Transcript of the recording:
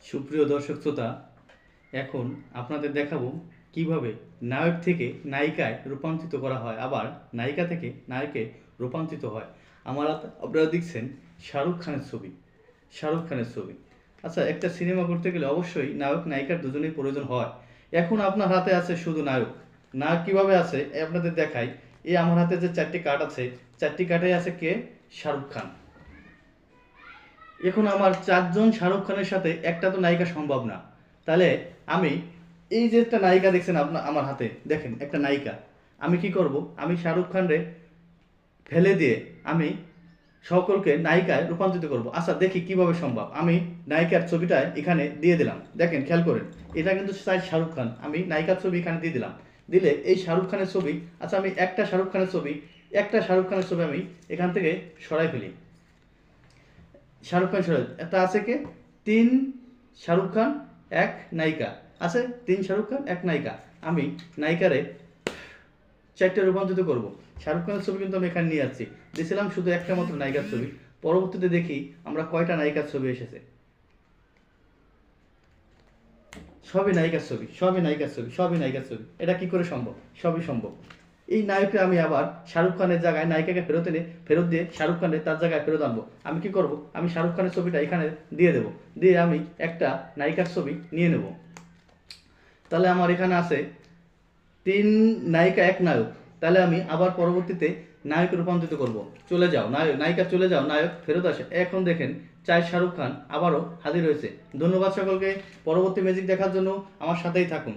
সুপ্রিয় দর্শক শ্রোতা, এখন আপনাদের দেখাবো কিভাবে নায়ক থেকে নায়িকায় রূপান্তরিত করা হয়, আবার নায়িকা থেকে নায়কে রূপান্তরিত হয়। আপনারা দেখছেন শাহরুখ খানের ছবি। শাহরুখ খানের ছবি। আচ্ছা, একটা সিনেমা করতে গেলে অবশ্যই নায়ক নায়িকার দুজনেই প্রয়োজন হয়। এখন আপনার হাতে আছে শুধু নায়ক। নায়ক কিভাবে আছে আপনাদের দেখাই। এই আমার হাতে যে 4টি কার্ড আছে, 4টি কার্ডে আছে কে? শাহরুখ খান। এখন আমার 4জন শাহরুখ খানের সাথে একটা তো নায়িকা সম্ভব না। তাহলে আমি এই যে একটা নায়িকা দেখছেন আমার হাতে, দেখেন একটা নায়িকা। আমি কি করব? আমি শাহরুখ খানরে ফেলে দিয়ে আমি সকলকে নায়িকায় রূপান্তরিত করব। আচ্ছা, দেখি কিভাবে সম্ভব। আমি নায়িকার ছবিটা এখানে দিয়ে দিলাম। দেখেন, খেয়াল করেন, এটা কিন্তু শাহরুখ খান। আমি নায়িকার ছবি এখানে দিয়ে দিলাম। দিলে এই শাহরুখ খানের ছবি, আচ্ছা আমি একটা শাহরুখ খানের ছবি আমি এখান থেকে সরাই ফেলি। শাহরুখ খান সরাই, এটা আছে কে? 3 শাহরুখ খান, 1 নায়িকা। আছে 3 শাহরুখ খান, 1 নায়িকা। আমি নায়িকারে 4টে রূপান্তরিত করব। শাহরুখ খানের ছবি কিন্তু আমি এখানে নিয়ে আসছি। দিয়েছিলাম শুধু একটা মাত্র নায়িকার ছবি। পরবর্তীতে দেখি আমরা কয়টা নায়িকার ছবি এসেছে। সবই নায়িকার ছবি। এটা কি করে সম্ভব? সবই সম্ভব। এই নায়ককে আমি আবার শাহরুখ খানের জায়গায় নায়িকাকে ফেরত দিয়ে শাহরুখ খানের তার জায়গায় ফেরত আনবো। আমি কি করব? আমি শাহরুখ খানের ছবিটা এখানে দিয়ে দেবো। দিয়ে আমি একটা নায়িকার ছবি নিয়ে নেব। তাহলে আমার এখানে আছে 3 নায়িকা, 1 নায়ক। তাহলে আমি আবার পরবর্তীতে নায়ক রূপান্তরিত করব। চলে যাও নায়িকা, চলে যাও, নায়ক ফেরত আসে। এখন দেখেন 4 শাহরুখ খান আবারও হাজির হয়েছে। ধন্যবাদ সকলকে। পরবর্তী ম্যাজিক দেখার জন্য আমার সাথেই থাকুন।